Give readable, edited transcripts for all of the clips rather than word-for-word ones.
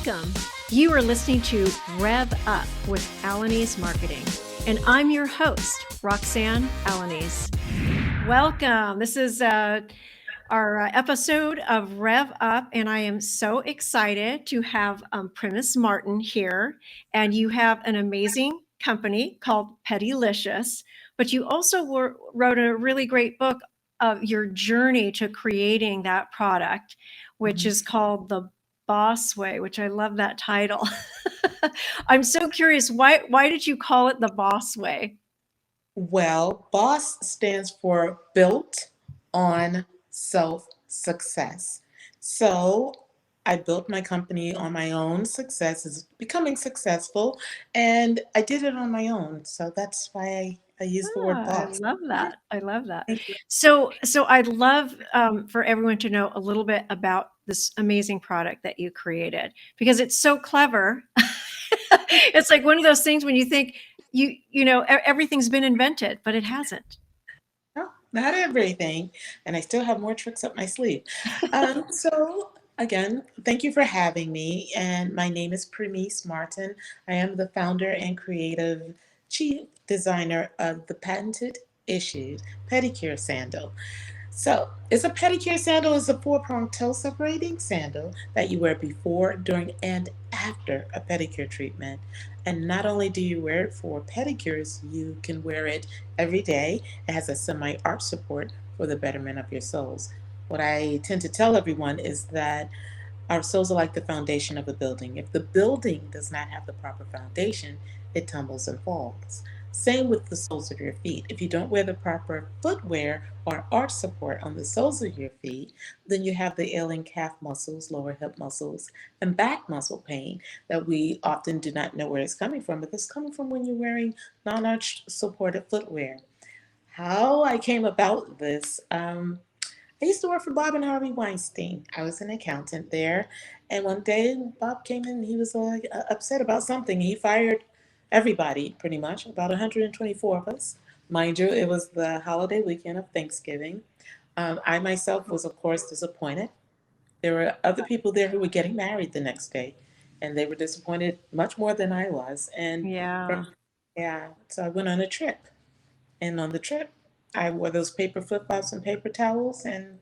Welcome. You are listening to Rev Up with Alanis Marketing, and I'm your host, Roxanne Alanis. Welcome. This is our episode of Rev Up, and I am so excited to have Primus Martin here. And you have an amazing company called Pettylicious, but you also wrote a really great book of your journey to creating that product, which is called The Boss Way, which I love that title. I'm so curious, why did you call it The Boss Way? Well, BOSS stands for Built on Self Success. So I built my company on my own success, is becoming successful, and I did it on my own. So that's why I use the word I boss. love that. I love that. Thank you. So I'd love for everyone to know a little bit about this amazing product that you created because it's so clever. It's like one of those things when you think everything's been invented, but it hasn't. No, not everything, and I still have more tricks up my sleeve. So again, thank you for having me. And my name is Premise Martin. I am the founder and creative chief designer of the patented issued pedicure sandal. So, it's a pedicure sandal is a four-pronged toe separating sandal that you wear before, during, and after a pedicure treatment. And not only do you wear it for pedicures, you can wear it every day. It has a semi-arch support for the betterment of your soles. What I tend to tell everyone is that our soles are like the foundation of a building. If the building does not have the proper foundation, it tumbles and falls. Same with the soles of your feet. If you don't wear the proper footwear or arch support on the soles of your feet, then you have the ailing calf muscles, lower hip muscles, and back muscle pain that we often do not know where it's coming from, but it's coming from when you're wearing non-arch supported footwear. How I came about this, I used to work for Bob and Harvey Weinstein. I was an accountant there. And one day Bob came in, he was upset about something. He fired everybody, pretty much, about 124 of us. Mind you, it was the holiday weekend of Thanksgiving. I myself was, of course, disappointed. There were other people there who were getting married the next day, and they were disappointed much more than I was. And Yeah. from, yeah, so I went on a trip. And on the trip, I wore those paper flip flops and paper towels, and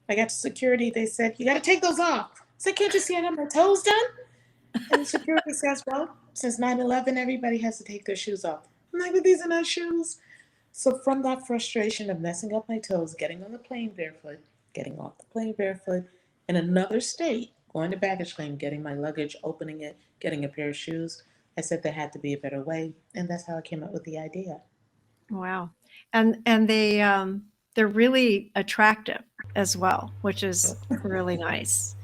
I got to security. They said, "You got to take those off." I said, "Can't you see I got my toes done?" And security says, "Well, since 9/11, everybody has to take their shoes off." I'm like, "But these are not shoes." So from that frustration of messing up my toes, getting on the plane barefoot, getting off the plane barefoot, in another state, going to baggage claim, getting my luggage, opening it, getting a pair of shoes, I said there had to be a better way. And that's how I came up with the idea. Wow. And they're really attractive as well, which is really nice.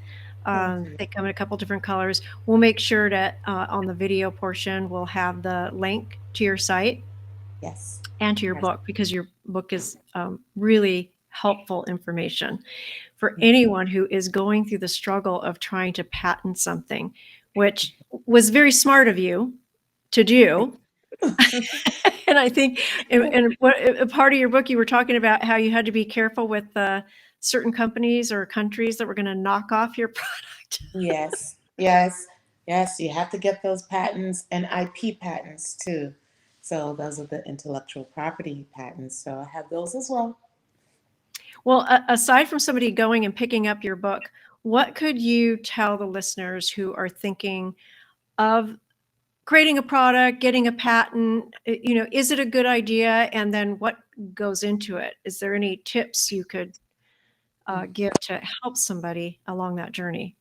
Thank you. They come in a couple different colors. We'll make sure to on the video portion, we'll have the link to your site Yes. and to your Yes. book because your book is really helpful information for anyone who is going through the struggle of trying to patent something, which was very smart of you to do. And I think a part of your book, you were talking about how you had to be careful with certain companies or countries that were going to knock off your product. Yes, yes, yes. You have to get those patents and IP patents too. So those are the intellectual property patents. So I have those as well. Well, aside from somebody going and picking up your book, what could you tell the listeners who are thinking of creating a product, getting a patent? Is it a good idea? And then what goes into it? Is there any tips you could give to help somebody along that journey?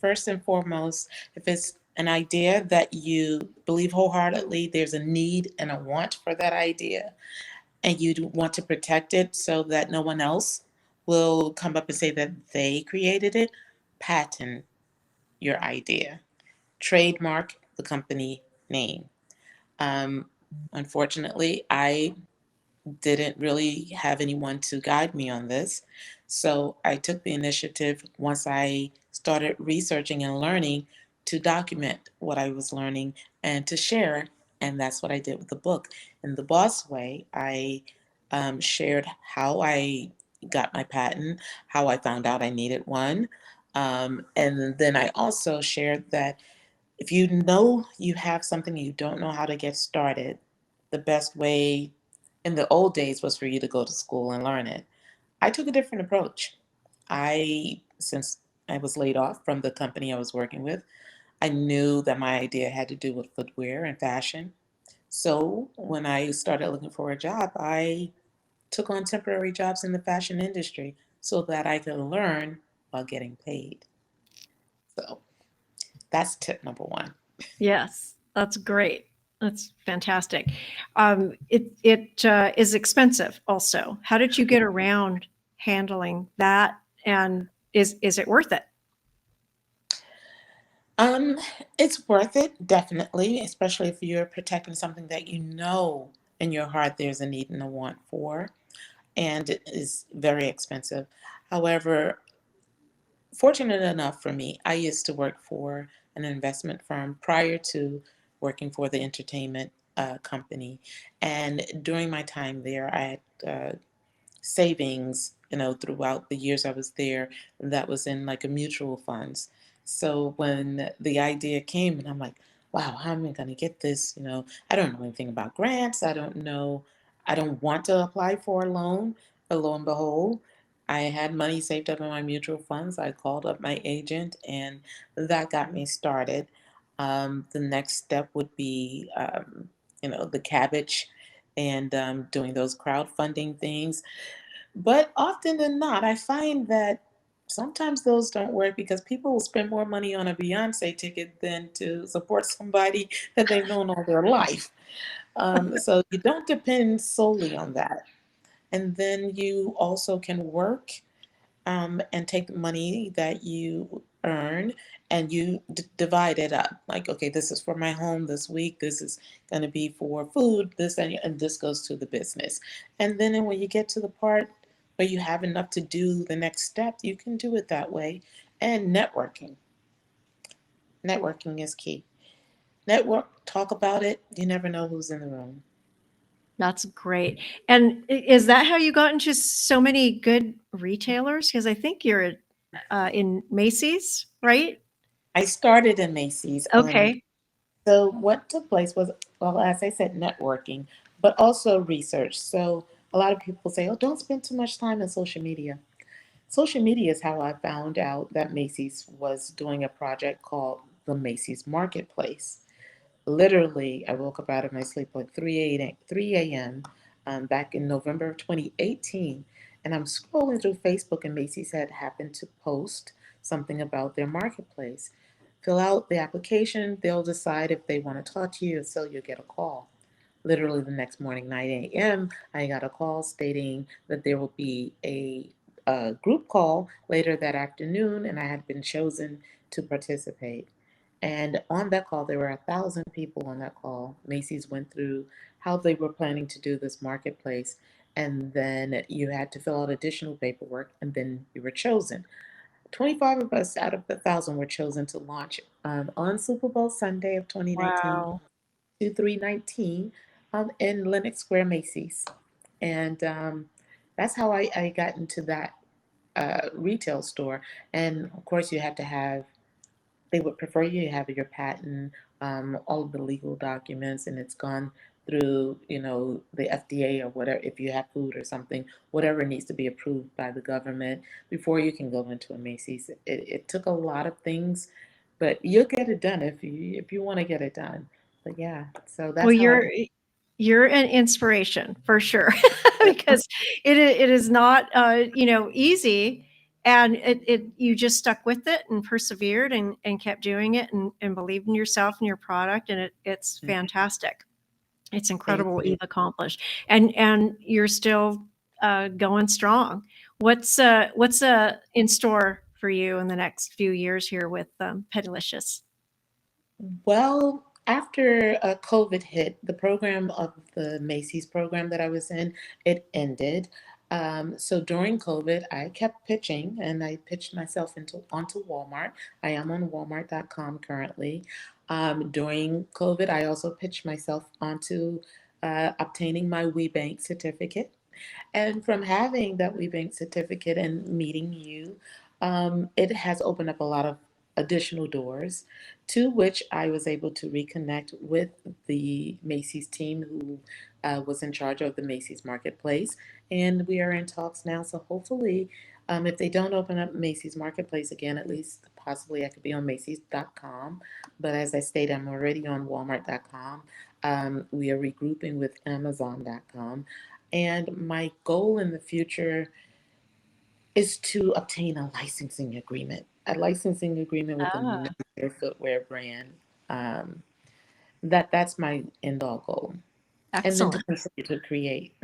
First and foremost, if it's an idea that you believe wholeheartedly, there's a need and a want for that idea, and you want to protect it so that no one else will come up and say that they created it, patent your idea, trademark the company name. Um, Unfortunately, I didn't really have anyone to guide me on this. So I took the initiative once I started researching and learning to document what I was learning and to share. And that's what I did with the book. In the Boss Way, I shared how I got my patent, how I found out I needed one, And then I also shared that if you know you have something you don't know how to get started, the best way in the old days was for you to go to school and learn it. I took a different approach. Since I was laid off from the company I was working with, I knew that my idea had to do with footwear and fashion. So when I started looking for a job, I took on temporary jobs in the fashion industry so that I could learn while getting paid. So that's tip number one. Yes, that's great. That's fantastic. It is expensive also. How did you get around handling that, and is it worth it? Um, it's worth it, definitely, especially if you're protecting something that you know in your heart there's a need and a want for, and it is very expensive. However, fortunate enough for me, I used to work for an investment firm prior to working for the entertainment company. And during my time there, I had savings, throughout the years I was there that was in like a mutual funds. So when the idea came and I'm like, wow, how am I going to get this? I don't know anything about grants. I don't want to apply for a loan. But lo and behold, I had money saved up in my mutual funds. I called up my agent and that got me started. The next step would be, the cabbage and doing those crowdfunding things, but often than not, I find that sometimes those don't work because people will spend more money on a Beyonce ticket than to support somebody that they've known all their life. So you don't depend solely on that. And then you also can work and take the money that you earn and you divide it up. Like, okay, this is for my home this week. This is going to be for food. And this goes to the business. And then when you get to the part where you have enough to do the next step, you can do it that way. And networking is key. Network, talk about it. You never know who's in the room. That's great. And is that how you got into so many good retailers? Because I think you're in Macy's, right? I started in Macy's. Okay. So what took place was, well, as I said, networking, but also research. So a lot of people say, oh, don't spend too much time on social media. Social media is how I found out that Macy's was doing a project called the Macy's Marketplace. Literally, I woke up out of my sleep like 3 a.m. Back in November of 2018, and I'm scrolling through Facebook, and Macy's had happened to post something about their marketplace. Fill out the application, they'll decide if they want to talk to you, so you'll get a call. Literally the next morning, 9 a.m., I got a call stating that there will be a group call later that afternoon, and I had been chosen to participate. And on that call, there were 1,000 people on that call. Macy's went through how they were planning to do this marketplace, and then you had to fill out additional paperwork, and then you were chosen. 25 of us out of the 1,000 were chosen to launch on Super Bowl Sunday of 2019, Wow. 2319, in Lenox Square, Macy's. And that's how I got into that retail store. And of course, you had to have, they would prefer you have your patent, all of the legal documents, and it's gone through, the FDA or whatever, if you have food or something, whatever needs to be approved by the government before you can go into a Macy's. It took a lot of things, but you'll get it done if you want to get it done. But yeah, so Well, that's how I. you're an inspiration for sure, because it is not easy, and it you just stuck with it and persevered and kept doing it and believed in yourself and your product, and it's fantastic. It's Thank incredible what you. you've accomplished, and you're still going strong. What's in store for you in the next few years here with Petalicious? Well, after COVID hit, the program of the Macy's program that I was in, it ended. So during COVID, I kept pitching, and I pitched myself onto Walmart. I am on Walmart.com currently. During COVID, I also pitched myself onto obtaining my WeBank certificate. And from having that WeBank certificate and meeting you, It has opened up a lot of additional doors, to which I was able to reconnect with the Macy's team who was in charge of the Macy's Marketplace. And we are in talks now. So hopefully, if they don't open up Macy's Marketplace again, at least possibly I could be on Macy's.com. But as I stated, I'm already on Walmart.com. We are regrouping with Amazon.com. And my goal in the future is to obtain a licensing agreement with a Ah, major footwear brand. Um, that's my end all goal, and then to excellent. continue to create.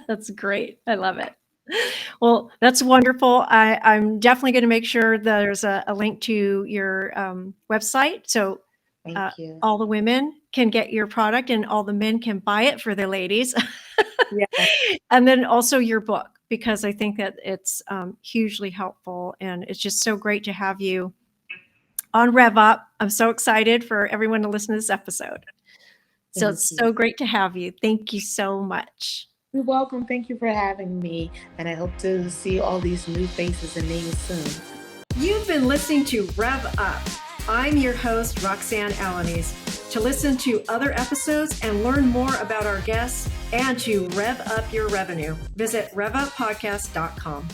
That's great. I love it. Well, that's wonderful. I'm definitely going to make sure there's a link to your website so uh, Thank you. all the women can get your product and all the men can buy it for their ladies. Yeah, And then also your book, because I think that it's hugely helpful. And it's just so great to have you on Rev Up. I'm so excited for everyone to listen to this episode. So thank it's you. so great to have you. Thank you so much. You're welcome. Thank you for having me, and I hope to see all these new faces and names soon. You've been listening to Rev Up. I'm your host, Roxanne Alanis. To listen to other episodes and learn more about our guests and to rev up your revenue, visit revuppodcast.com.